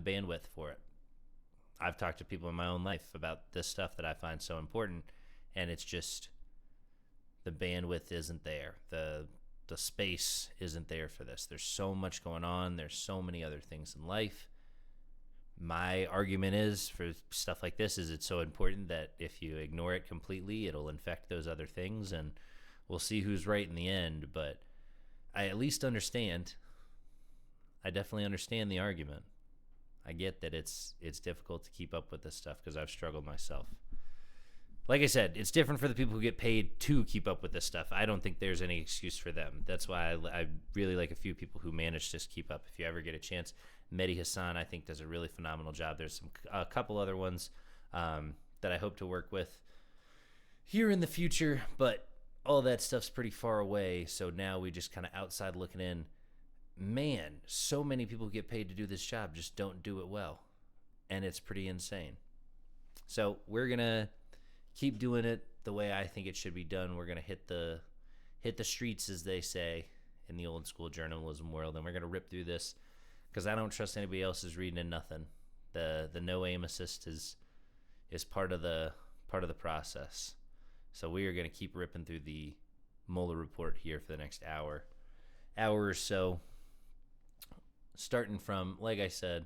the bandwidth for it. I've talked to people in my own life about this stuff that I find so important, and it's just the bandwidth isn't there. The space isn't there for this. There's so much going on. There's so many other things in life. My argument is for stuff like this is it's so important that if you ignore it completely, it'll infect those other things, and we'll see who's right in the end. But I at least understand. I definitely understand the argument. I get that it's difficult to keep up with this stuff because I've struggled myself. Like I said, it's different for the people who get paid to keep up with this stuff. I don't think there's any excuse for them. That's why I really like a few people who manage to just keep up. If you ever get a chance, Mehdi Hassan, I think, does a really phenomenal job. There's a couple other ones that I hope to work with here in the future, but all that stuff's pretty far away, so now we just kind of outside looking in. Man, so many people who get paid to do this job just don't do it well, and it's pretty insane. So we're going to keep doing it the way I think it should be done. We're going to hit the streets, as they say in the old school journalism world, and we're going to rip through this because I don't trust anybody else is reading in nothing. The no aim assist is part of the process. So we are going to keep ripping through the Mueller report here for the next hour or so, starting from, like I said,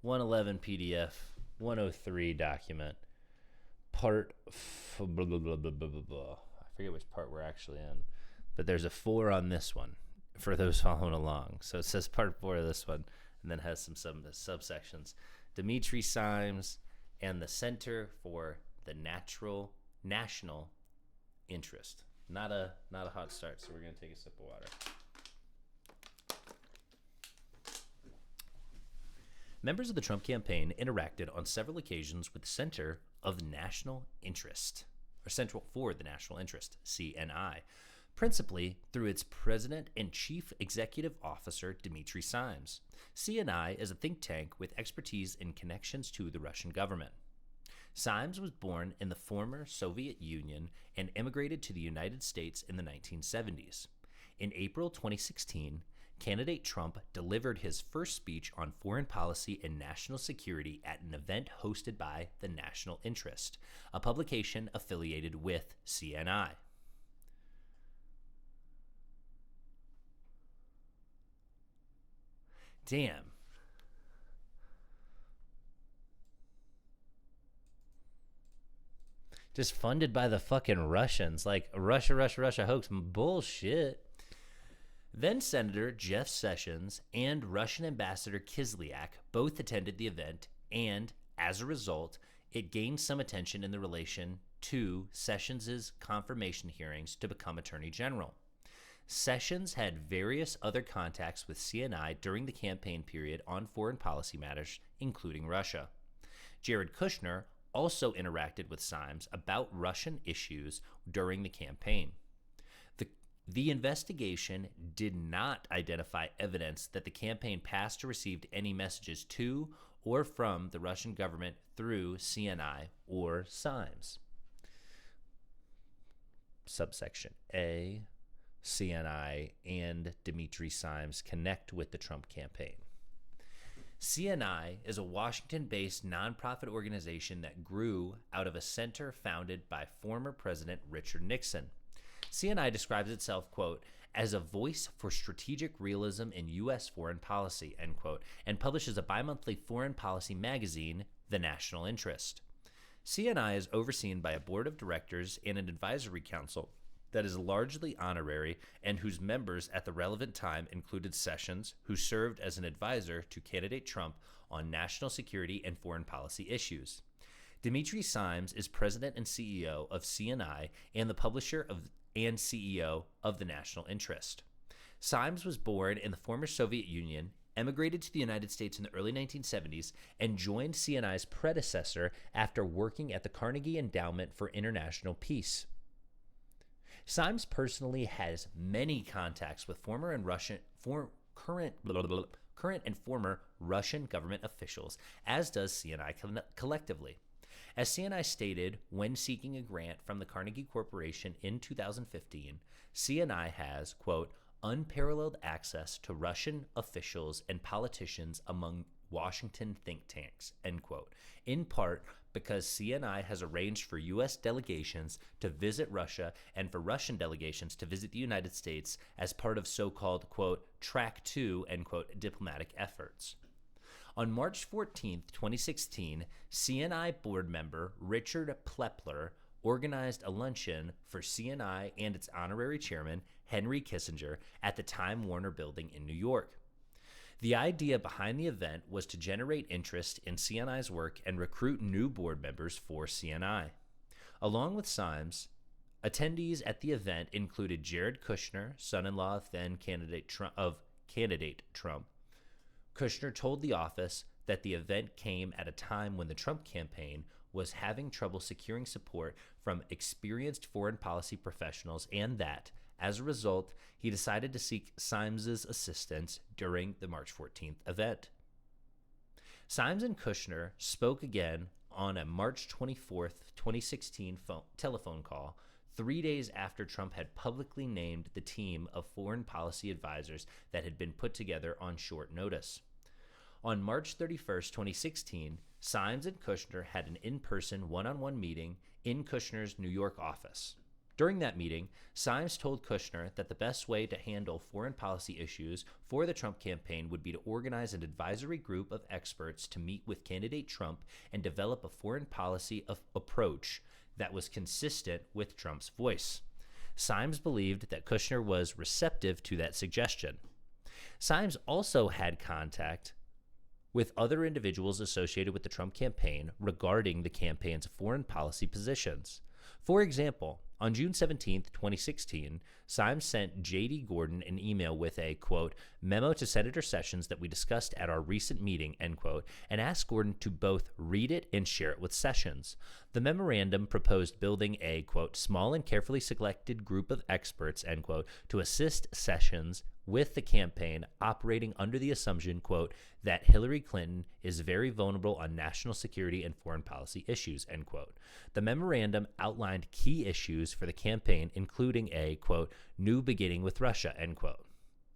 111 PDF, 103 document, part blah, blah, blah, blah, blah, blah. I forget which part we're actually in, but there's a 4 on this one for those following along. So it says part 4 of this one, and then has some subsections. Dimitri Simes and the Center for the National Interest. Not a hot start, so we're going to take a sip of water. Members of the Trump campaign interacted on several occasions with the Center of National Interest, or Central for the National Interest, CNI, principally through its president and chief executive officer, Dimitri Simes. CNI is a think tank with expertise in connections to the Russian government. Simes was born in the former Soviet Union and immigrated to the United States in the 1970s. In April 2016, candidate Trump delivered his first speech on foreign policy and national security at an event hosted by The National Interest, a publication affiliated with CNI. Damn. Just funded by the fucking Russians. Like, Russia hoax. Bullshit. Then Senator Jeff Sessions and Russian Ambassador Kislyak both attended the event, and as a result, it gained some attention in the relation to Sessions' confirmation hearings to become Attorney General. Sessions had various other contacts with CNI during the campaign period on foreign policy matters, including Russia. Jared Kushner also interacted with Simes about Russian issues during the campaign. The investigation did not identify evidence that the campaign passed or received any messages to or from the Russian government through CNI or Simes. Subsection A, CNI and Dimitri Simes connect with the Trump campaign. CNI is a Washington-based nonprofit organization that grew out of a center founded by former President Richard Nixon. CNI describes itself, quote, as a voice for strategic realism in U.S. foreign policy, end quote, and publishes a bi-monthly foreign policy magazine, The National Interest. CNI is overseen by a board of directors and an advisory council that is largely honorary and whose members at the relevant time included Sessions, who served as an advisor to candidate Trump on national security and foreign policy issues. Dimitri Simes is president and CEO of CNI and the publisher and CEO of The National Interest. Simes was born in the former Soviet Union, emigrated to the United States in the early 1970s, and joined CNI's predecessor after working at the Carnegie Endowment for International Peace. Simes personally has many contacts with current and former Russian government officials, as does CNI collectively. As CNI stated when seeking a grant from the Carnegie Corporation in 2015, CNI has, quote, unparalleled access to Russian officials and politicians, among Washington think tanks, end quote, in part because CNI has arranged for U.S. delegations to visit Russia and for Russian delegations to visit the United States as part of so-called, quote, track two, end quote, diplomatic efforts. On March 14, 2016, CNI board member Richard Plepler organized a luncheon for CNI and its honorary chairman, Henry Kissinger, at the Time Warner Building in New York. The idea behind the event was to generate interest in CNI's work and recruit new board members for CNI. Along with Symes, attendees at the event included Jared Kushner, son-in-law of then candidate Trump. Kushner told the office that the event came at a time when the Trump campaign was having trouble securing support from experienced foreign policy professionals and that, as a result, he decided to seek Symes's assistance during the March 14th event. Symes and Kushner spoke again on a March 24th, 2016 telephone call 3 days after Trump had publicly named the team of foreign policy advisors that had been put together on short notice. On March 31st, 2016, Symes and Kushner had an in-person one-on-one meeting in Kushner's New York office. During that meeting, Symes told Kushner that the best way to handle foreign policy issues for the Trump campaign would be to organize an advisory group of experts to meet with candidate Trump and develop a foreign policy approach that was consistent with Trump's voice. Symes believed that Kushner was receptive to that suggestion. Symes also had contact with other individuals associated with the Trump campaign regarding the campaign's foreign policy positions. For example, on June 17, 2016, Symes sent J.D. Gordon an email with a, quote, memo to Senator Sessions that we discussed at our recent meeting, end quote, and asked Gordon to both read it and share it with Sessions. The memorandum proposed building a, quote, small and carefully selected group of experts, end quote, to assist Sessions with the campaign operating under the assumption, quote, that Hillary Clinton is very vulnerable on national security and foreign policy issues, end quote. The memorandum outlined key issues for the campaign, including a, quote, new beginning with Russia, end quote.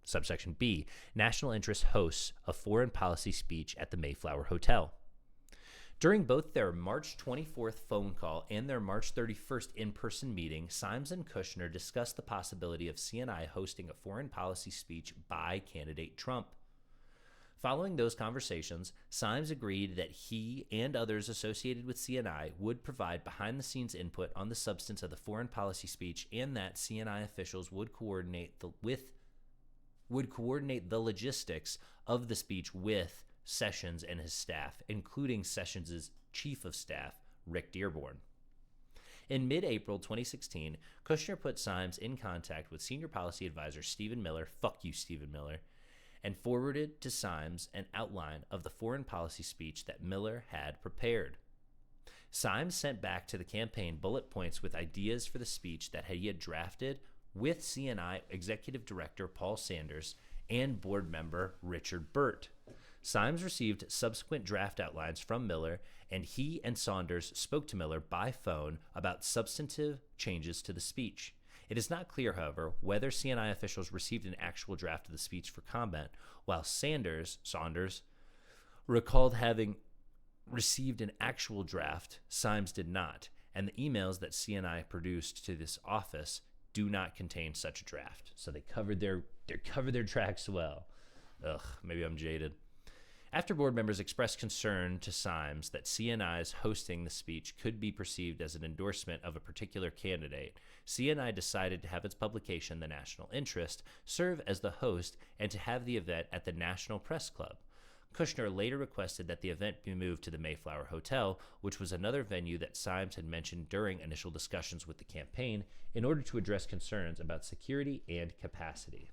Subsection B, national interest hosts a foreign policy speech at the Mayflower Hotel. During both their March 24th phone call and their March 31st in-person meeting, Symes and Kushner discussed the possibility of CNI hosting a foreign policy speech by candidate Trump. Following those conversations, Symes agreed that he and others associated with CNI would provide behind-the-scenes input on the substance of the foreign policy speech and that CNI officials would coordinate the logistics of the speech with Sessions and his staff, including Sessions' chief of staff, Rick Dearborn. In mid-April 2016, Kushner put Symes in contact with senior policy advisor Stephen Miller, fuck you Stephen Miller, and forwarded to Symes an outline of the foreign policy speech that Miller had prepared. Symes sent back to the campaign bullet points with ideas for the speech that he had drafted with CNI Executive Director Paul Sanders and board member Richard Burt. Symes received subsequent draft outlines from Miller, and he and Saunders spoke to Miller by phone about substantive changes to the speech. It is not clear, however, whether CNI officials received an actual draft of the speech for comment, while Saunders recalled having received an actual draft. Symes did not, and the emails that CNI produced to this office do not contain such a draft. So they covered their tracks well. Ugh, maybe I'm jaded. After board members expressed concern to Symes that CNI's hosting the speech could be perceived as an endorsement of a particular candidate, CNI decided to have its publication, The National Interest, serve as the host and to have the event at the National Press Club. Kushner later requested that the event be moved to the Mayflower Hotel, which was another venue that Symes had mentioned during initial discussions with the campaign in order to address concerns about security and capacity.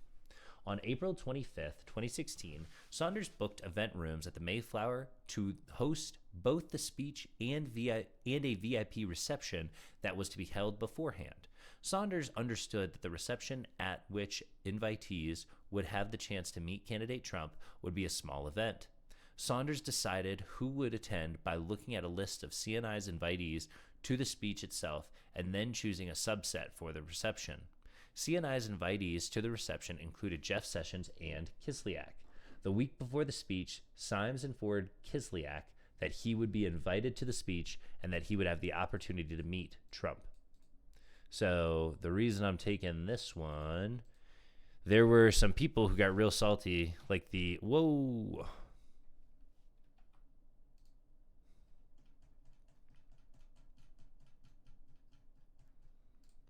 On April 25th, 2016, Saunders booked event rooms at the Mayflower to host both the speech and a VIP reception that was to be held beforehand. Saunders understood that the reception at which invitees would have the chance to meet candidate Trump would be a small event. Saunders decided who would attend by looking at a list of CNI's invitees to the speech itself and then choosing a subset for the reception. CNI's invitees to the reception included Jeff Sessions and Kislyak. The week before the speech, Symes informed Kislyak that he would be invited to the speech and that he would have the opportunity to meet Trump. So the reason I'm taking this one, there were some people who got real salty, like the, whoa.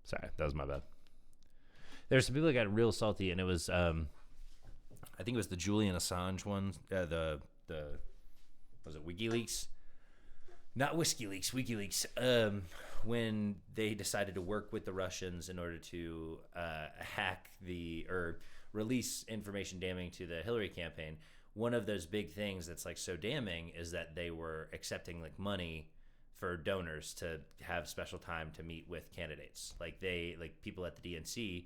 Sorry, that was my bad. There's some people that got real salty, and it was, I think it was the Julian Assange one, was it WikiLeaks? Not WhiskeyLeaks, WikiLeaks. When they decided to work with the Russians in order to hack or release information damning to the Hillary campaign, one of those big things that's like so damning is that they were accepting like money for donors to have special time to meet with candidates. Like people at the DNC,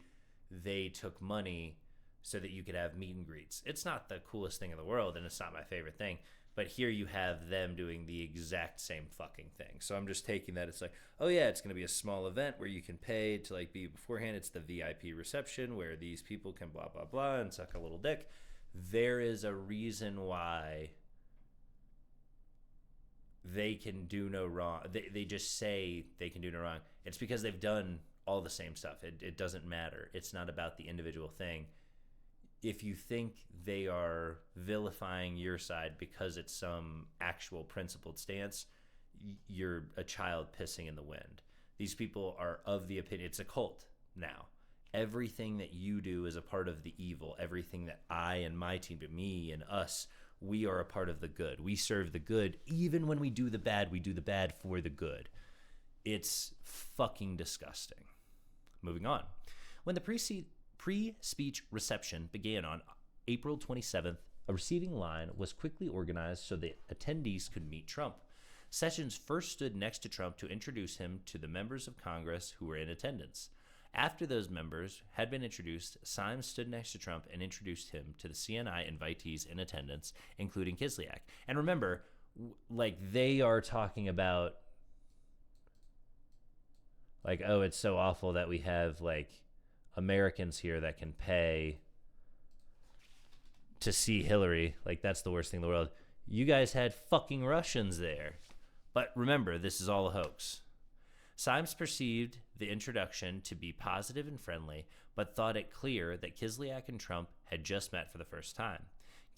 they took money so that you could have meet and greets. It's not the coolest thing in the world, and it's not my favorite thing. But here you have them doing the exact same fucking thing. So I'm just taking that. It's like, oh yeah, it's going to be a small event where you can pay to like be beforehand. It's the VIP reception where these people can blah, blah, blah and suck a little dick. There is a reason why they can do no wrong. They just say they can do no wrong. It's because they've done all the same stuff. It doesn't matter. It's not about the individual thing. If you think they are vilifying your side because it's some actual principled stance, you're a child pissing in the wind. These people are of the opinion, it's a cult now. Everything that you do is a part of the evil. Everything that I and my team, me and us, we are a part of the good. We serve the good. Even when we do the bad, we do the bad for the good. It's fucking disgusting. Moving on. When the pre-speech reception began on April 27th, a receiving line was quickly organized so that attendees could meet Trump. Sessions first stood next to Trump to introduce him to the members of Congress who were in attendance. After those members had been introduced, Symes stood next to Trump and introduced him to the CNI invitees in attendance, including Kislyak. And remember, like, they are talking about, like, oh, it's so awful that we have, like, Americans here that can pay to see Hillary. Like, that's the worst thing in the world. You guys had fucking Russians there. But remember, this is all a hoax. Symes perceived the introduction to be positive and friendly, but thought it clear that Kislyak and Trump had just met for the first time.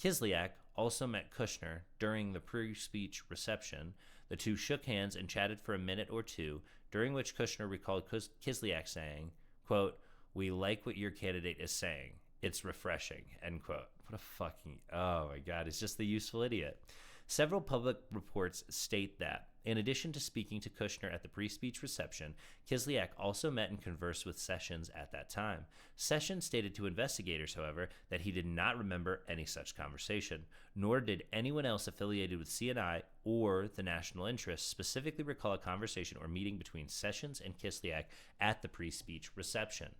Kislyak also met Kushner during the pre-speech reception. The two shook hands and chatted for a minute or two, during which Kushner recalled Kislyak saying, quote, "We like what your candidate is saying. It's refreshing," end quote. What a fucking, oh my God, it's just the useful idiot. Several public reports state that, in addition to speaking to Kushner at the pre-speech reception, Kislyak also met and conversed with Sessions at that time. Sessions stated to investigators, however, that he did not remember any such conversation, nor did anyone else affiliated with CNI or the national interest specifically recall a conversation or meeting between Sessions and Kislyak at the pre-speech reception.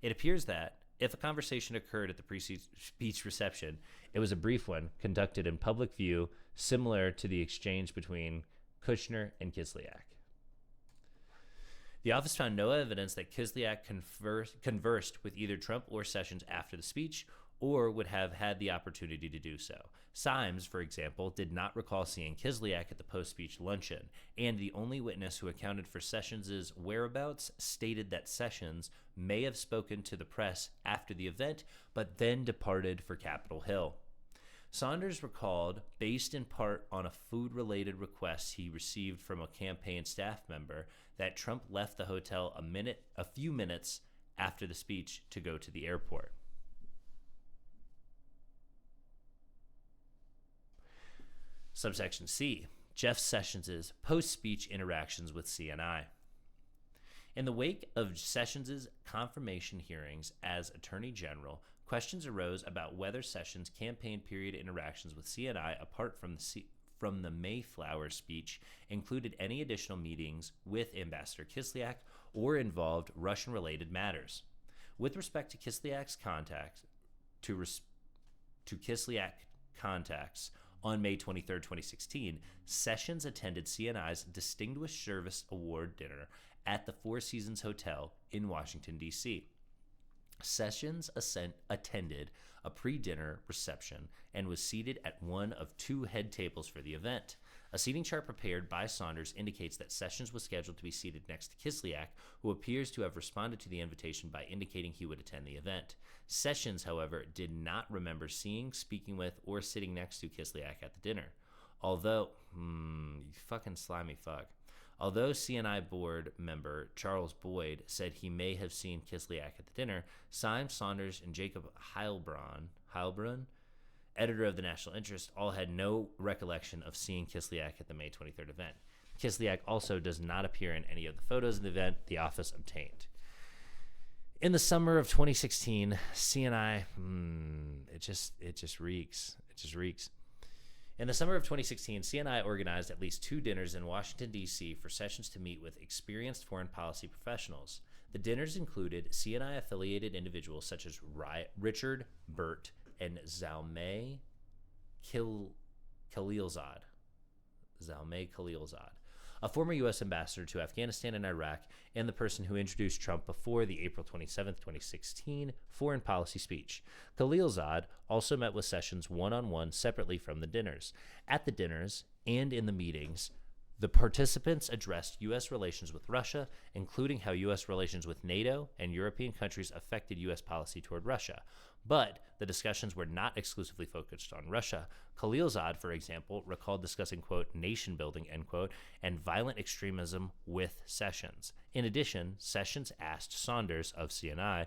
It appears that, if a conversation occurred at the pre-speech reception, it was a brief one conducted in public view, similar to the exchange between Kushner and Kislyak. The office found no evidence that Kislyak conversed with either Trump or Sessions after the speech, or would have had the opportunity to do so. Symes, for example, did not recall seeing Kislyak at the post-speech luncheon, and the only witness who accounted for Sessions' whereabouts stated that Sessions may have spoken to the press after the event, but then departed for Capitol Hill. Saunders recalled, based in part on a food-related request he received from a campaign staff member, that Trump left the hotel a few minutes after the speech to go to the airport. Subsection C, Jeff Sessions' post-speech interactions with CNI. In the wake of Sessions' confirmation hearings as Attorney General, questions arose about whether Sessions' campaign period interactions with CNI, apart from the Mayflower speech, included any additional meetings with Ambassador Kislyak or involved Russian-related matters. With respect to Kislyak's contacts, on May 23, 2016, Sessions attended CNI's Distinguished Service Award dinner at the Four Seasons Hotel in Washington, D.C. Sessions attended a pre-dinner reception and was seated at one of two head tables for the event. A seating chart prepared by Saunders indicates that Sessions was scheduled to be seated next to Kislyak, who appears to have responded to the invitation by indicating he would attend the event. Sessions, however, did not remember seeing, speaking with, or sitting next to Kislyak at the dinner. Although, you fucking slimy fuck. Although CNI board member Charles Boyd said he may have seen Kislyak at the dinner, Symes, Saunders, and Jacob Heilbrunn, editor of the National Interest, all had no recollection of seeing Kislyak at the May 23rd event. Kislyak also does not appear in any of the photos of the event the office obtained. In the summer of 2016, CNI, it just reeks. It just reeks. In the summer of 2016, CNI organized at least 2 dinners in Washington, D.C. for Sessions to meet with experienced foreign policy professionals. The dinners included CNI-affiliated individuals such as Richard Burt and Zalmay Khalilzad, a former U.S. ambassador to Afghanistan and Iraq, and the person who introduced Trump before the April 27, 2016 foreign policy speech. Khalilzad also met with Sessions one-on-one separately from the dinners. At the dinners and in the meetings, the participants addressed U.S. relations with Russia, including how U.S. relations with NATO and European countries affected U.S. policy toward Russia. But the discussions were not exclusively focused on Russia. Khalilzad, for example, recalled discussing, quote, nation building, end quote, and violent extremism with Sessions. In addition, Sessions asked Saunders of CNI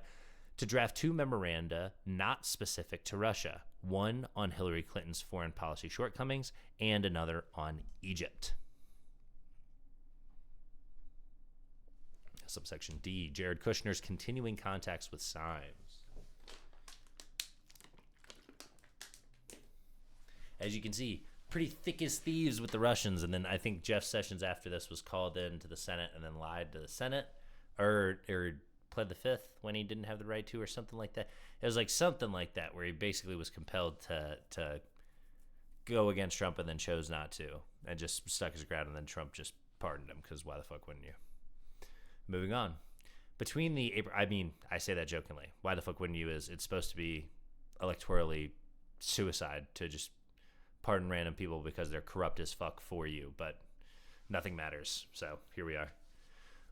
to draft 2 memoranda not specific to Russia, one on Hillary Clinton's foreign policy shortcomings and another on Egypt. Subsection D, Jared Kushner's continuing contacts with Symes. As you can see, pretty thick as thieves with the Russians. And then I think Jeff Sessions after this was called into the Senate and then lied to the Senate or pled the fifth when he didn't have the right to, or something like that. It was like something like that where he basically was compelled to go against Trump and then chose not to and just stuck his ground, and then Trump just pardoned him because why the fuck wouldn't you? Moving on. Between the I say that jokingly. Why the fuck wouldn't you is it's supposed to be electorally suicide to just pardon random people because they're corrupt as fuck for you, but nothing matters. So here we are.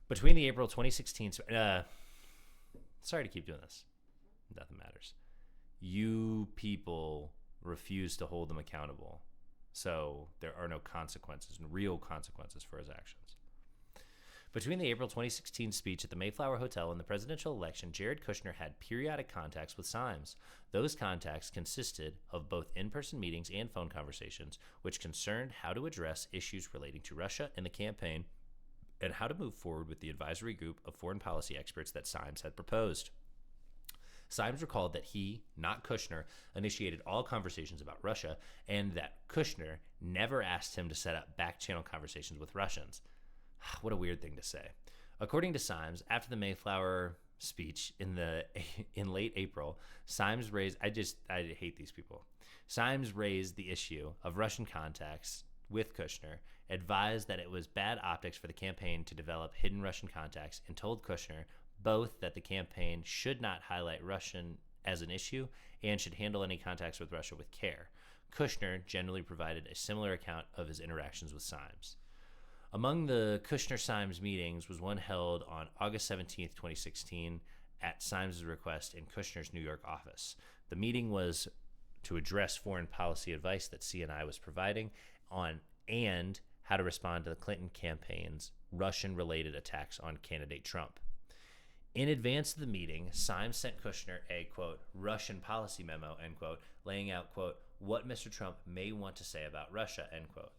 Between the April 2016, sorry to keep doing this. Nothing matters. You people refuse to hold them accountable. So there are no consequences, real consequences for his actions. Between the April 2016 speech at the Mayflower Hotel and the presidential election, Jared Kushner had periodic contacts with Symes. Those contacts consisted of both in-person meetings and phone conversations, which concerned how to address issues relating to Russia and the campaign, and how to move forward with the advisory group of foreign policy experts that Symes had proposed. Symes recalled that he, not Kushner, initiated all conversations about Russia, and that Kushner never asked him to set up back-channel conversations with Russians. What a weird thing to say. According to Symes, after the Mayflower speech in late April, Symes raised I hate these people. Symes raised the issue of Russian contacts with Kushner, advised that it was bad optics for the campaign to develop hidden Russian contacts, and told Kushner both that the campaign should not highlight Russian as an issue and should handle any contacts with Russia with care. Kushner generally provided a similar account of his interactions with Symes. Among the Kushner-Symes meetings was one held on August 17, 2016, at Symes' request in Kushner's New York office. The meeting was to address foreign policy advice that CNI was providing on and how to respond to the Clinton campaign's Russian-related attacks on candidate Trump. In advance of the meeting, Symes sent Kushner a, quote, Russian policy memo, end quote, laying out, quote, what Mr. Trump may want to say about Russia, end quote.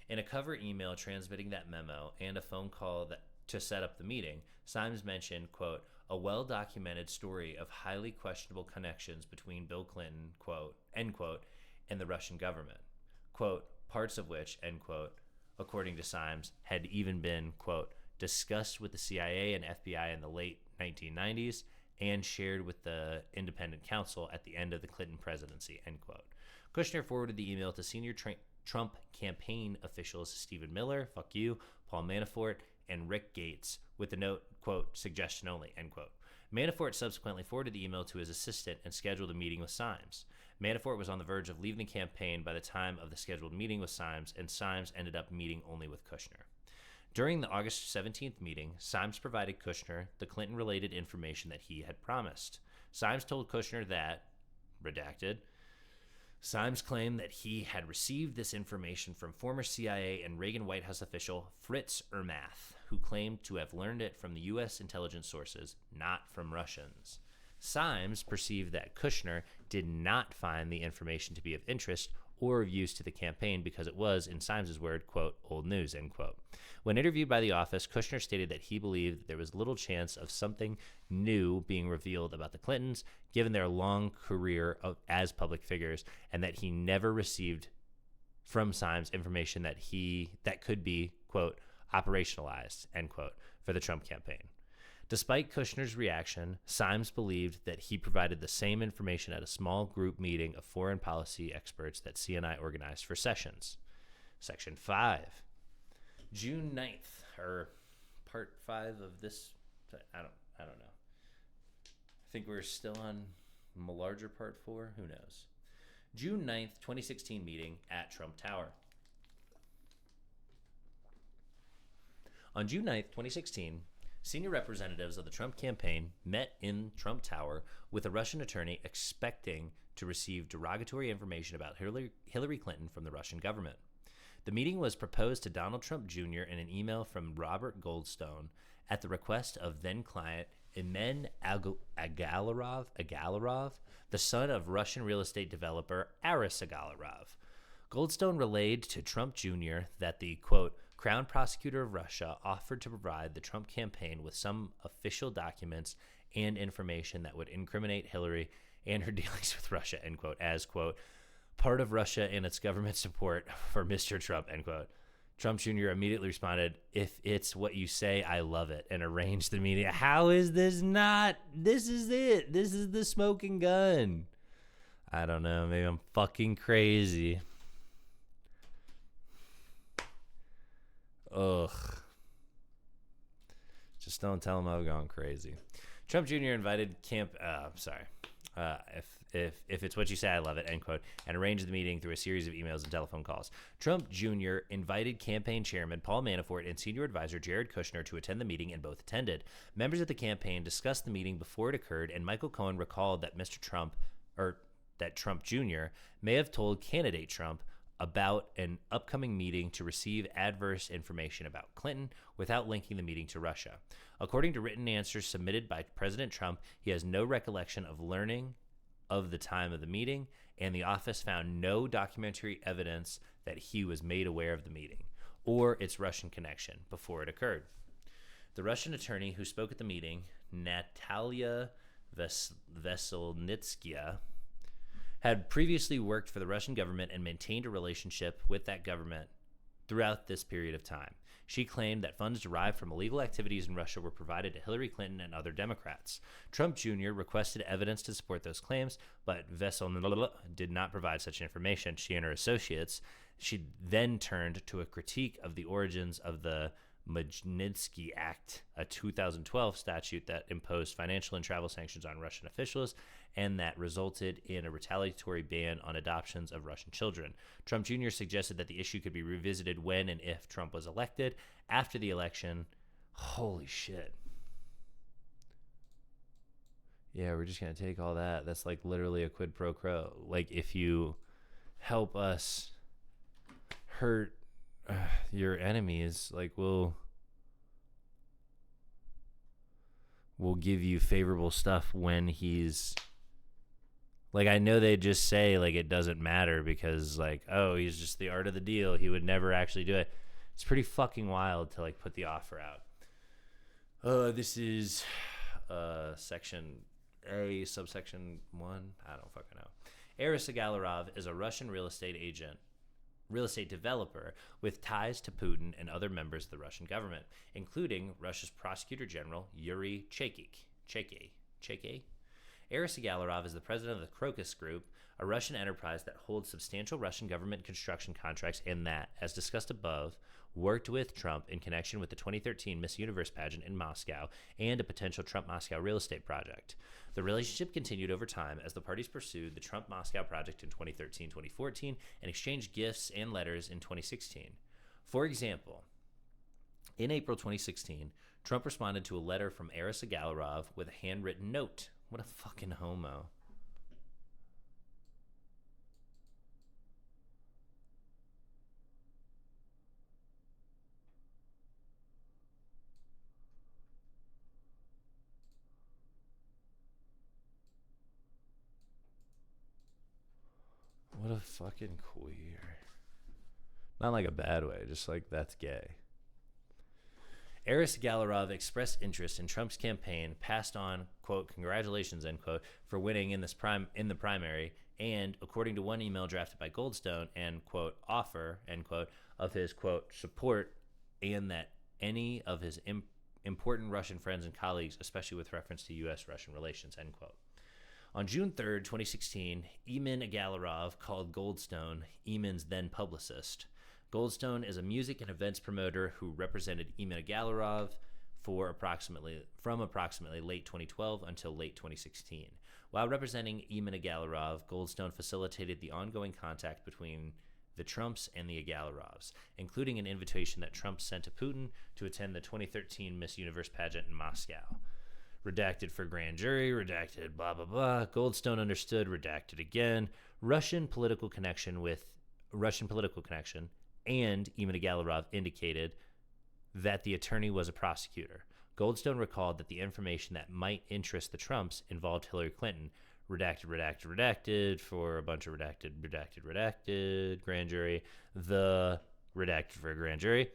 In a cover email transmitting that memo and a phone call to set up the meeting, Symes mentioned, quote, a well-documented story of highly questionable connections between Bill Clinton, quote, end quote, and the Russian government, quote, parts of which, end quote, according to Symes, had even been, quote, discussed with the CIA and FBI in the late 1990s and shared with the independent counsel at the end of the Clinton presidency, end quote. Kushner forwarded the email to senior Trump campaign officials Stephen Mueller, fuck you, Paul Manafort, and Rick Gates with the note, quote, suggestion only, end quote. Manafort subsequently forwarded the email to his assistant and scheduled a meeting with Symes. Manafort was on the verge of leaving the campaign by the time of the scheduled meeting with Symes, and Symes ended up meeting only with Kushner. During the August 17th meeting, Symes provided Kushner the Clinton-related information that he had promised. Symes told Kushner that, redacted, Symes claimed that he had received this information from former CIA and Reagan White House official Fritz Ermath, who claimed to have learned it from the U.S. intelligence sources, not from Russians. Symes perceived that Kushner did not find the information to be of interest or of use to the campaign because it was, in Symes' word, quote, old news, end quote. When interviewed by the office, Kushner stated that he believed that there was little chance of something new being revealed about the Clintons, given their long career as public figures, and that he never received from Symes information that could be, quote, operationalized, end quote, for the Trump campaign. Despite Kushner's reaction, Symes believed that he provided the same information at a small group meeting of foreign policy experts that CNI organized for Sessions. Section 5. June 9th, or part 5 of this, I don't know. I think we're still on Mueller part 4, who knows. June 9th, 2016 meeting at Trump Tower. On June 9th, 2016, senior representatives of the Trump campaign met in Trump Tower with a Russian attorney expecting to receive derogatory information about Hillary Clinton from the Russian government. The meeting was proposed to Donald Trump Jr. in an email from Robert Goldstone at the request of then-client Emen Agalarov, the son of Russian real estate developer Aris Agalarov. Goldstone relayed to Trump Jr. that the, quote, Crown Prosecutor of Russia offered to provide the Trump campaign with some official documents and information that would incriminate Hillary and her dealings with Russia, end quote, as, quote, part of Russia and its government support for Mr. Trump, end quote. Trump Jr. immediately responded, if it's what you say, I love it, and arranged the meeting. How is this not? This is it. This is the smoking gun. I don't know. Maybe I'm fucking crazy. Ugh. Just don't tell him I've gone crazy. Trump Jr. invited if it's what you say, I love it, end quote, and arranged the meeting through a series of emails and telephone calls. Trump Jr. invited campaign chairman Paul Manafort and senior advisor Jared Kushner to attend the meeting, and both attended. Members of the campaign discussed the meeting before it occurred, and Michael Cohen recalled that that Trump Jr. may have told candidate Trump about an upcoming meeting to receive adverse information about Clinton without linking the meeting to Russia. According to written answers submitted by President Trump, he has no recollection of learning of the time of the meeting, and the office found no documentary evidence that he was made aware of the meeting or its Russian connection before it occurred. The Russian attorney who spoke at the meeting, Natalia Veselnitskaya, had previously worked for the Russian government and maintained a relationship with that government throughout this period of time. She claimed that funds derived from illegal activities in Russia were provided to Hillary Clinton and other Democrats. Trump Jr. requested evidence to support those claims, but Veselnitskaya did not provide such information. She and her associates, she then turned to a critique of the origins of the Magnitsky Act, a 2012 statute that imposed financial and travel sanctions on Russian officials and that resulted in a retaliatory ban on adoptions of Russian children. Trump Jr. suggested that the issue could be revisited when and if Trump was elected. After the election, holy shit. Yeah, we're just going to take all that. That's like literally a quid pro quo. Like, if you help us hurt your enemies, like, we'll give you favorable stuff when he's like, I know they just say like it doesn't matter because like, oh, he's just the art of the deal, he would never actually do it. It's pretty fucking wild to like put the offer out. This is section A, subsection 1. I don't fucking know. Aris Agalarov is a Russian real estate developer with ties to Putin and other members of the Russian government, including Russia's Prosecutor General Yuri Chekhy. Aris Agalarov is the president of the Crocus Group, a Russian enterprise that holds substantial Russian government construction contracts and that, as discussed above, worked with Trump in connection with the 2013 Miss Universe pageant in Moscow and a potential Trump-Moscow real estate project. The relationship continued over time as the parties pursued the Trump-Moscow project in 2013-2014 and exchanged gifts and letters in 2016. For example, in April 2016, Trump responded to a letter from Aris Agalarov with a handwritten note. What a fucking homo. What a fucking queer. Not like a bad way, just like that's gay. Aris Galarov expressed interest in Trump's campaign, passed on, quote, congratulations, end quote, for winning in the primary, and, according to one email drafted by Goldstone, and, quote, offer, end quote, of his, quote, support, and that any of his important Russian friends and colleagues, especially with reference to U.S.-Russian relations, end quote. On June 3rd, 2016, Eamon Agalarov called Goldstone Eamon's then publicist. Goldstone is a music and events promoter who represented Eamon Agalarov from approximately late 2012 until late 2016. While representing Eamon Agalarov, Goldstone facilitated the ongoing contact between the Trumps and the Agalarovs, including an invitation that Trump sent to Putin to attend the 2013 Miss Universe pageant in Moscow. Redacted for grand jury, redacted blah, blah, blah. Goldstone understood, redacted again. Russian political connection, and Eamon Agalarov indicated that the attorney was a prosecutor. Goldstone recalled that the information that might interest the Trumps involved Hillary Clinton. Redacted for a bunch of redacted, grand jury. The redacted for a grand jury.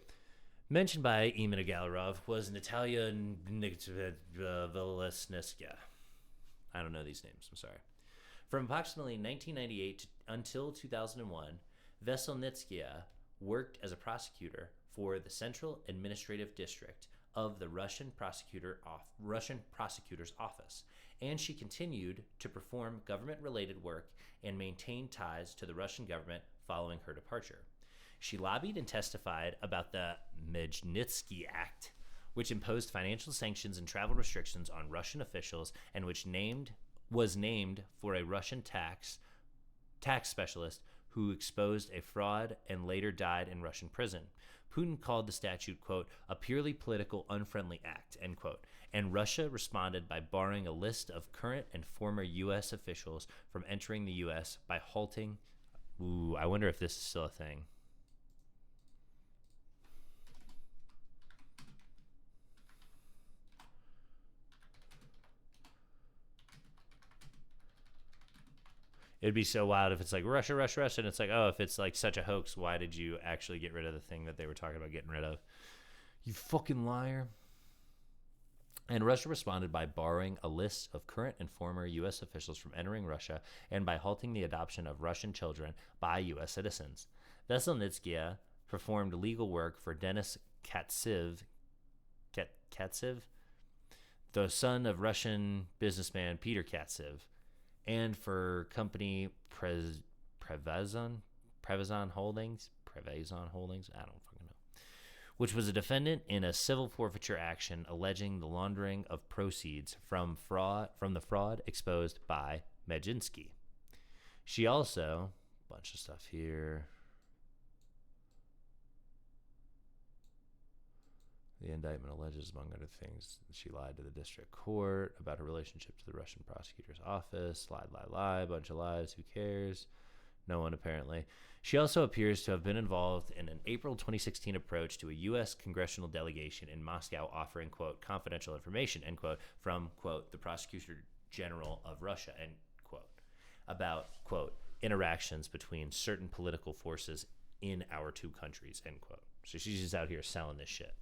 Mentioned by Eamon Agalarov was Natalia Veselnitskaya. I don't know these names, I'm sorry. From approximately 1998 until 2001, Veselnitskaya worked as a prosecutor for the Central Administrative District of the Russian Prosecutor's Office, and she continued to perform government-related work and maintain ties to the Russian government following her departure. She lobbied and testified about the Magnitsky Act, which imposed financial sanctions and travel restrictions on Russian officials and which was named for a Russian tax specialist who exposed a fraud and later died in Russian prison. Putin called the statute, quote, a purely political, unfriendly act, end quote, and Russia responded by barring a list of current and former U.S. officials from entering the U.S. by halting. I wonder if this is still a thing. It'd be so wild if it's like Russia, and it's like, oh, if it's like such a hoax, why did you actually get rid of the thing that they were talking about getting rid of? You fucking liar. And Russia responded by barring a list of current and former U.S. officials from entering Russia and by halting the adoption of Russian children by U.S. citizens. Veselnitskaya performed legal work for Denis Katsev, the son of Russian businessman Peter Katsev, and for company Prevazon Holdings, I don't fucking know, which was a defendant in a civil forfeiture action alleging the laundering of proceeds from the fraud exposed by Magnitsky. She also, bunch of stuff here. The indictment alleges, among other things, she lied to the district court about her relationship to the Russian prosecutor's office. Lie, bunch of lies. Who cares? No one, apparently. She also appears to have been involved in an April 2016 approach to a U.S. congressional delegation in Moscow offering, quote, confidential information, end quote, from, quote, the Prosecutor General of Russia, end quote, about, quote, interactions between certain political forces in our two countries, end quote. So she's just out here selling this shit.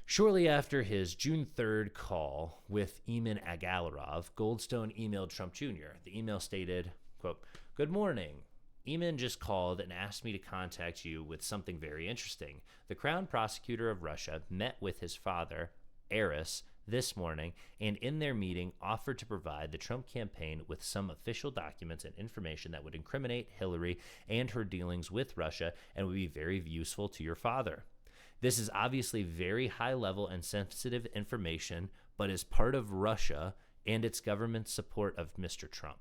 Shortly after his June 3rd call with Eamon Agalarov, Goldstone emailed Trump Jr. The email stated, quote, good morning. Eamon just called and asked me to contact you with something very interesting. The Crown Prosecutor of Russia met with his father, Aris, this morning, and in their meeting offered to provide the Trump campaign with some official documents and information that would incriminate Hillary and her dealings with Russia and would be very useful to your father. This is obviously very high level and sensitive information, but is part of Russia and its government's support of Mr. Trump.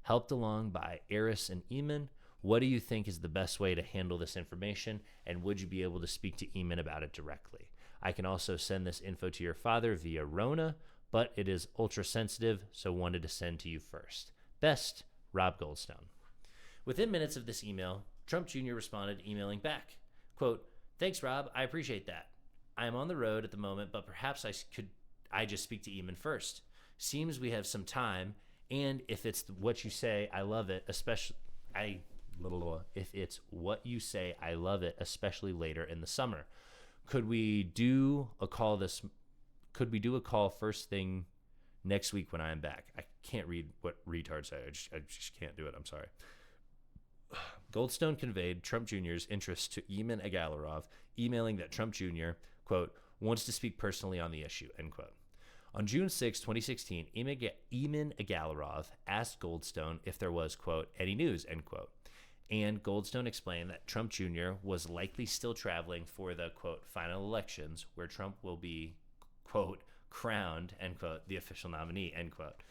Helped along by Eris and Eamon, what do you think is the best way to handle this information, and would you be able to speak to Eamon about it directly? I can also send this info to your father via Rona, but it is ultra sensitive, so wanted to send to you first. Best, Rob Goldstone. Within minutes of this email, Trump Jr. responded, emailing back, quote, "Thanks, Rob. I appreciate that. I am on the road at the moment, but perhaps I just speak to Eamon first. Seems we have some time, and if it's what you say, I love it, if it's what you say, I love it, especially later in the summer. Could we do a call first thing next week when I am back?" I can't read what retards say. I just can't do it. I'm sorry. Goldstone conveyed Trump Jr.'s interest to Eamon Agalarov, emailing that Trump Jr., quote, "wants to speak personally on the issue," end quote. On June 6, 2016, Eamon Agalarov asked Goldstone if there was, quote, "any news," end quote. And Goldstone explained that Trump Jr. was likely still traveling for the, quote, "final elections," where Trump will be, quote, "crowned," end quote, "the official nominee," end quote.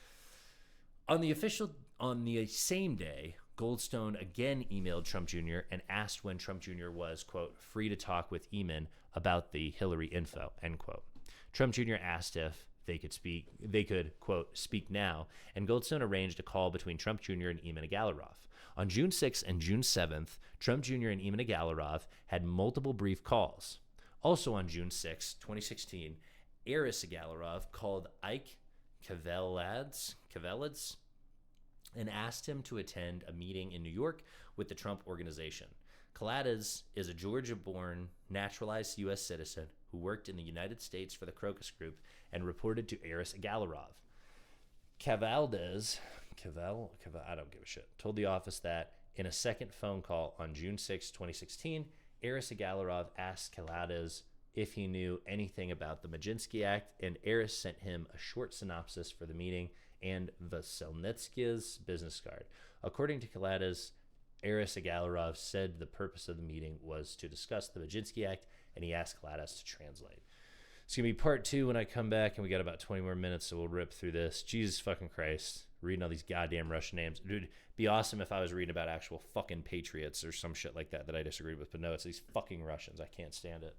On the same day, Goldstone again emailed Trump Jr. and asked when Trump Jr. was, quote, "free to talk with Eamon about the Hillary info," end quote. Trump Jr. asked if they could, quote, "speak now," and Goldstone arranged a call between Trump Jr. and Eamon Agalarov. On June 6th and June 7th, Trump Jr. and Eamon Agalarov had multiple brief calls. Also on June 6, 2016, Eris Agalarov called Ike Kavelides and asked him to attend a meeting in New York with the Trump Organization. Kavelides is a Georgia-born, naturalized U.S. citizen who worked in the United States for the Crocus Group and reported to Eris Agalarov. Kavelides, I don't give a shit, told the office that in a second phone call on June 6, 2016, Eris Agalarov asked Kavelides if he knew anything about the Majinsky Act, and Eris sent him a short synopsis for the meeting and Veselnitsky's business card. According to Kavelides, Eris Agalarov said the purpose of the meeting was to discuss the Majinsky Act, and he asked Kavelides to translate. It's going to be part 2 when I come back, and we got about 20 more minutes, so we'll rip through this. Jesus fucking Christ. Reading all these goddamn Russian names. Dude, it'd be awesome if I was reading about actual fucking patriots or some shit like that I disagreed with, but no, it's these fucking Russians. I can't stand it.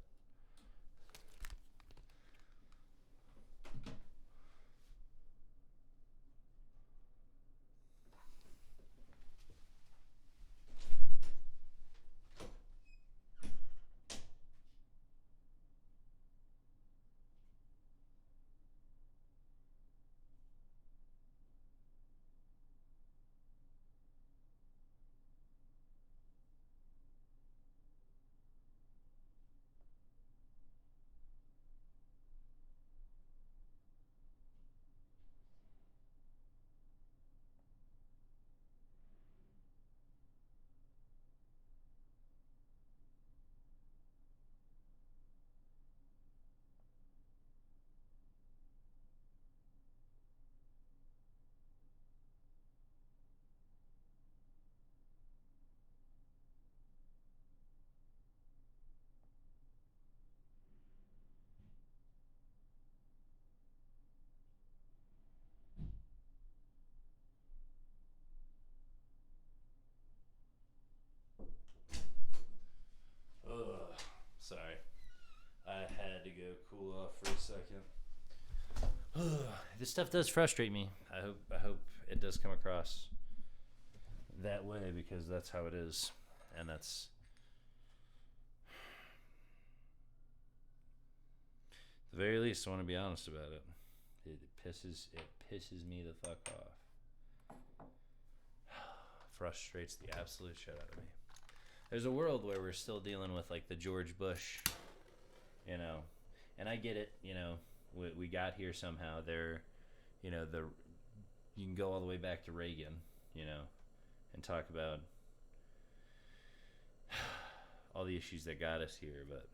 Sorry. I had to go cool off for a second. This stuff does frustrate me. I hope it does come across that way, because that's how it is. And that's... at the very least, I want to be honest about it. It pisses me the fuck off. Frustrates the absolute shit out of me. There's a world where we're still dealing with like the George Bush, and I get it, we got here somehow. You can go all the way back to Reagan, and talk about all the issues that got us here, but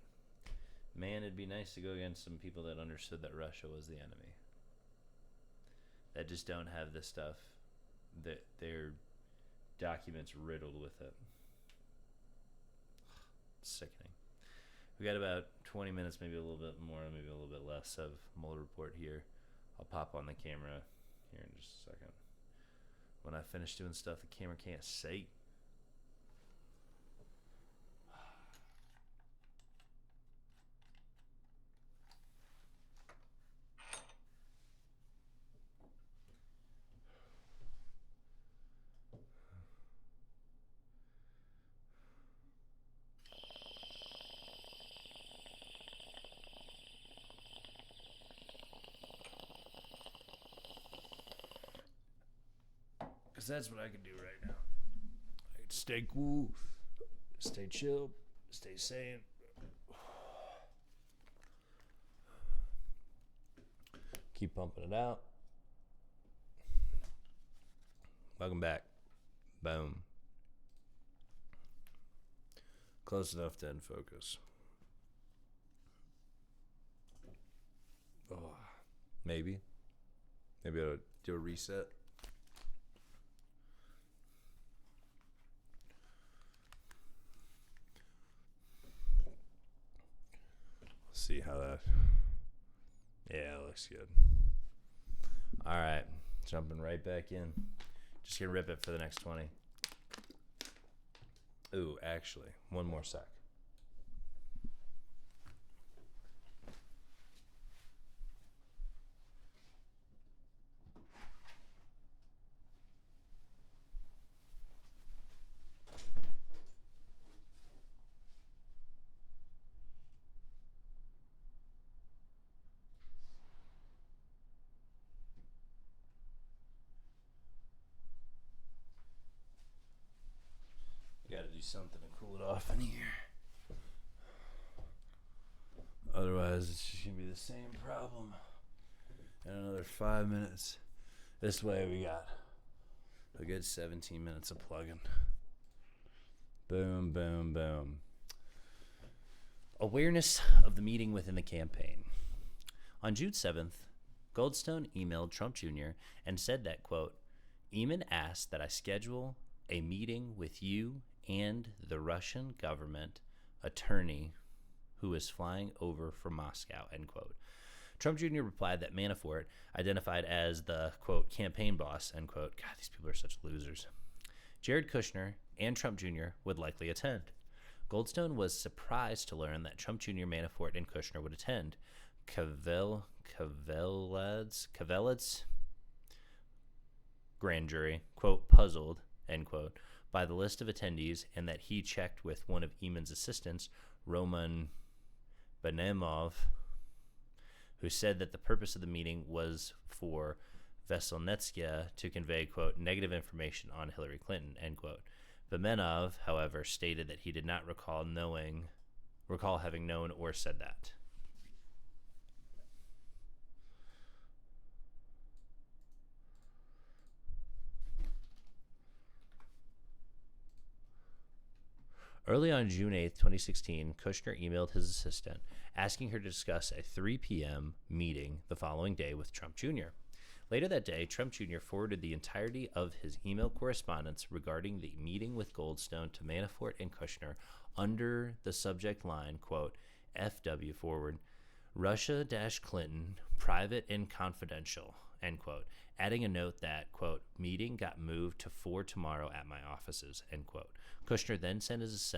Man, it'd be nice to go against some people that understood that Russia was the enemy. That just don't have this stuff. That their documents riddled with it. Sickening. We got about 20 minutes, maybe a little bit more, maybe a little bit less of Mueller report here. I'll pop on the camera here in just a second. When I finish doing stuff the camera can't see. Because that's what I can do right now. I can stay cool, stay chill, stay sane. Keep pumping it out. Welcome back. Boom. Close enough to end focus. Oh, maybe. Maybe I'll do a reset. See how that. Yeah, it looks good. All right, jumping right back in. Just gonna rip it for the next 20. Ooh, actually, one more sec. Got to do something to cool it off in here. Otherwise, it's just going to be the same problem in another 5 minutes. This way, we got a good 17 minutes of plugging. Boom, boom, boom. Awareness of the meeting within the campaign. On June 7th, Goldstone emailed Trump Jr. and said that, quote, Eamon asked that I schedule a meeting with you and the Russian government attorney who is flying over from Moscow, end quote. Trump Jr. replied that Manafort, identified as the, quote, campaign boss, end quote. God, these people are such losers. Jared Kushner and Trump Jr. would likely attend. Goldstone was surprised to learn that Trump Jr., Manafort, and Kushner would attend. Kavelad's grand jury, quote, puzzled, end quote, by the list of attendees, and that he checked with one of Eamon's assistants, Roman Benemov, who said that the purpose of the meeting was for Veselnitskaya to convey, quote, negative information on Hillary Clinton, end quote. Bemenov, however, stated that he did not recall having known or said that. Early on June 8th, 2016, Kushner emailed his assistant asking her to discuss a 3 p.m. meeting the following day with Trump Jr. Later that day, Trump Jr. forwarded the entirety of his email correspondence regarding the meeting with Goldstone to Manafort and Kushner under the subject line, quote, FW forward, Russia-Clinton, private and confidential, end quote, adding a note that, quote, meeting got moved to 4 tomorrow at my offices, end quote. Kushner then sent his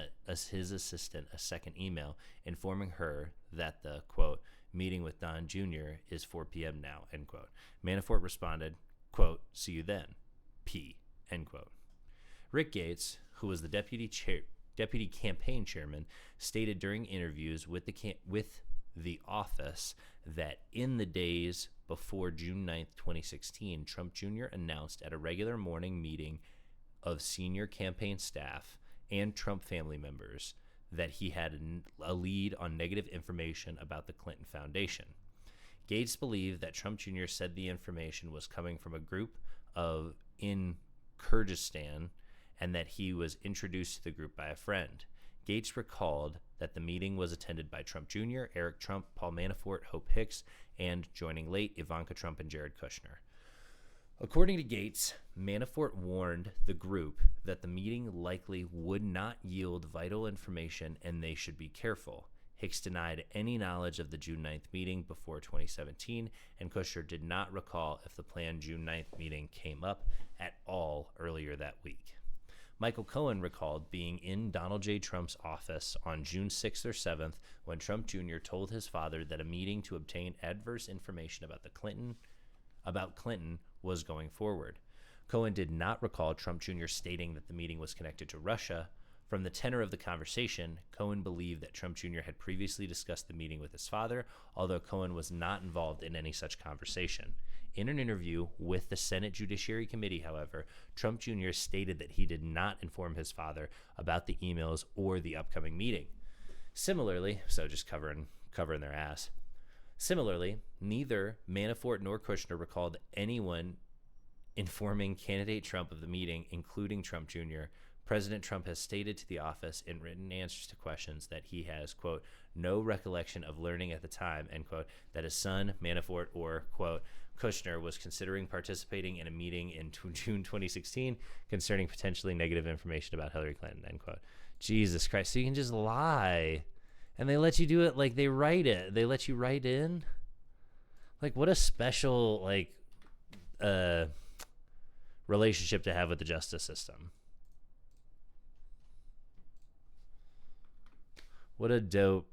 assistant a second email informing her that the, quote, meeting with Don Jr. is 4 p.m. now, end quote. Manafort responded, quote, see you then, P, end quote. Rick Gates, who was the deputy campaign chairman, stated during interviews with the office that in the days before June 9th, 2016, Trump Jr. announced at a regular morning meeting of senior campaign staff and Trump family members that he had a lead on negative information about the Clinton Foundation. Gates believed that Trump Jr. said the information was coming from a group in Kyrgyzstan and that he was introduced to the group by a friend. Gates recalled that the meeting was attended by Trump Jr., Eric Trump, Paul Manafort, Hope Hicks, and, joining late, Ivanka Trump and Jared Kushner. According to Gates, Manafort warned the group that the meeting likely would not yield vital information and they should be careful. Hicks denied any knowledge of the June 9th meeting before 2017, and Kushner did not recall if the planned June 9th meeting came up at all earlier that week. Michael Cohen recalled being in Donald J. Trump's office on June 6th or 7th when Trump Jr. told his father that a meeting to obtain adverse information about Clinton was going forward. Cohen did not recall Trump Jr. stating that the meeting was connected to Russia. From the tenor of the conversation, Cohen believed that Trump Jr. had previously discussed the meeting with his father, although Cohen was not involved in any such conversation. In an interview with the Senate Judiciary Committee, however, Trump Jr. stated that he did not inform his father about the emails or the upcoming meeting. Similarly, so just covering their ass. Similarly, neither Manafort nor Kushner recalled anyone informing candidate Trump of the meeting, including Trump Jr. President Trump has stated to the office in written answers to questions that he has, quote, no recollection of learning at the time, end quote, that his son, Manafort, or, quote, Kushner was considering participating in a meeting in June 2016 concerning potentially negative information about Hillary Clinton, end quote. Jesus Christ. So you can just lie. And they let you do it like they write it. They let you write in. Like, what a special, like, relationship to have with the justice system. What a dope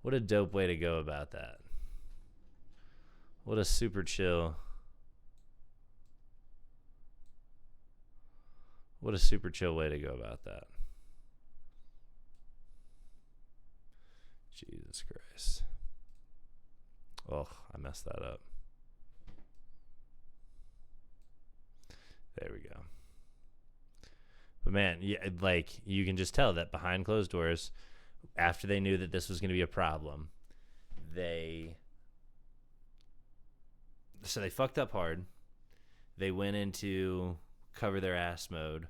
way to go about that. What a super chill. What a super chill way to go about that. Jesus Christ. Oh, I messed that up. There we go. But man, yeah, like you can just tell that behind closed doors, after they knew that this was going to be a problem, they fucked up hard. They went into cover their ass mode,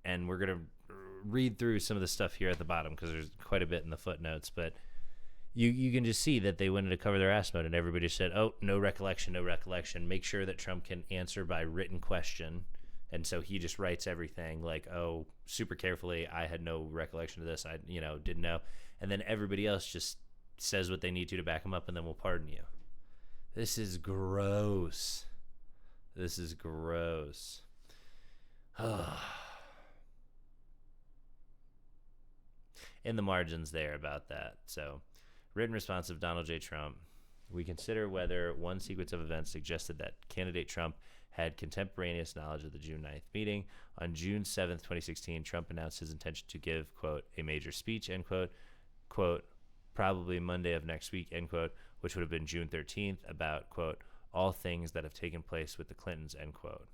and we're going to read through some of the stuff here at the bottom because there's quite a bit in the footnotes, but you can just see that they went into cover their ass mode, and everybody said, oh, no recollection. Make sure that Trump can answer by written question. And so he just writes everything like, oh, super carefully, I had no recollection of this. I, didn't know. And then everybody else just says what they need to back him up, and then we'll pardon you. This is gross. This is gross. In the margins there about that. So, written response of Donald J. Trump. We consider whether one sequence of events suggested that candidate Trump had contemporaneous knowledge of the June 9th meeting. On June 7th, 2016, Trump announced his intention to give, quote, a major speech, end quote, quote, probably Monday of next week, end quote, which would have been June 13th, about, quote, all things that have taken place with the Clintons, end quote.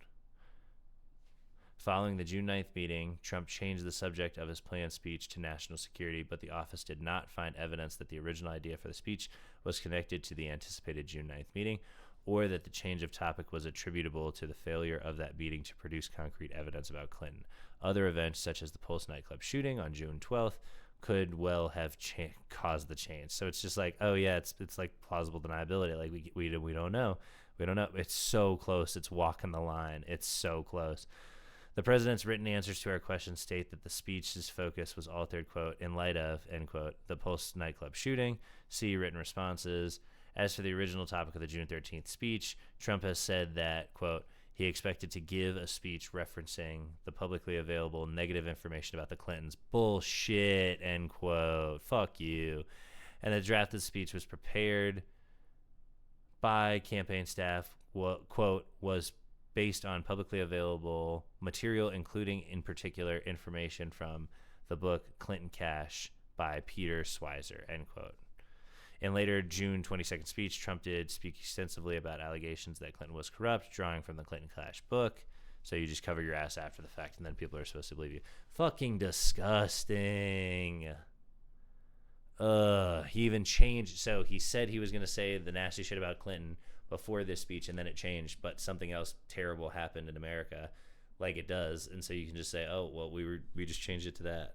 Following the June 9th meeting, Trump changed the subject of his planned speech to national security, but the office did not find evidence that the original idea for the speech was connected to the anticipated June 9th meeting, or that the change of topic was attributable to the failure of that meeting to produce concrete evidence about Clinton. Other events, such as the Pulse nightclub shooting on June 12th, could well have caused the change. So it's just like, oh yeah, it's like plausible deniability. Like we don't know. We don't know. It's so close. It's walking the line. It's so close. The president's written answers to our questions state that the speech's focus was altered, quote, in light of, end quote, the Pulse nightclub shooting. See written responses. As for the original topic of the June 13th speech, Trump has said that, quote, he expected to give a speech referencing the publicly available negative information about the Clintons. Bullshit, end quote. Fuck you. And the drafted speech was prepared by campaign staff, quote, was based on publicly available material, including, in particular, information from the book Clinton Cash by Peter Schweizer, end quote. In later June 22nd speech, Trump did speak extensively about allegations that Clinton was corrupt, drawing from the Clinton Cash book. So you just cover your ass after the fact, and then people are supposed to believe you. Fucking disgusting. He even changed. So he said he was going to say the nasty shit about Clinton before this speech, and then it changed, but something else terrible happened in America, like it does, and so you can just say, oh well, we just changed it to that.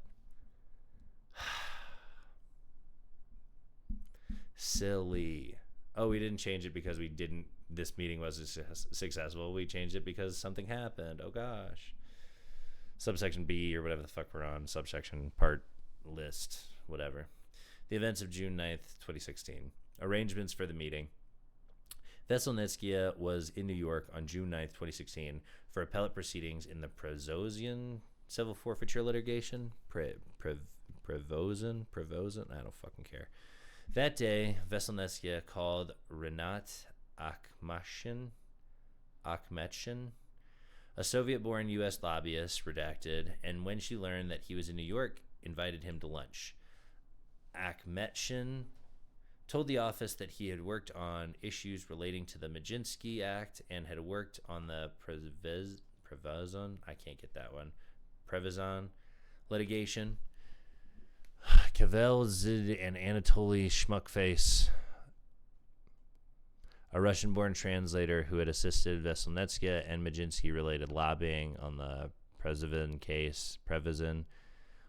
Silly. Oh, we didn't change it because this meeting wasn't successful. We changed it because something happened. Oh gosh. Subsection B or whatever the fuck we're on. Subsection part list, whatever. The events of June 9th, 2016. Arrangements for the meeting. Veselnitskaya was in New York on June 9th, 2016 for appellate proceedings in the Prozosian civil forfeiture litigation. Prevozin? I don't fucking care. That day, Veselnitskaya called Renat Akhmetshin, a Soviet-born U.S. lobbyist, redacted, and when she learned that he was in New York, invited him to lunch. Akhmetshin told the office that he had worked on issues relating to the Majinsky Act and had worked on the Prevozin litigation. Kavel Zid and Anatoly Schmuckface, a Russian-born translator who had assisted Veselnitskaya and Majinsky-related lobbying on the Prevozin case,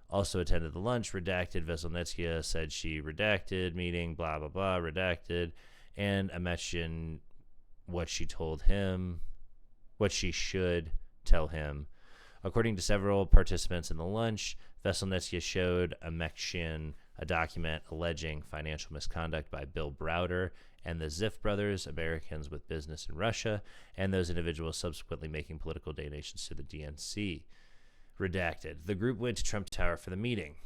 also attended the lunch. Redacted. Veselnitskaya said she redacted meeting, blah, blah, blah, redacted, and Akhmetshin what she should tell him. According to several participants in the lunch, Veselnitskaya showed Akhmetshin a document alleging financial misconduct by Bill Browder and the Ziff brothers, Americans with business in Russia, and those individuals subsequently making political donations to the DNC. Redacted. The group went to Trump Tower for the meeting.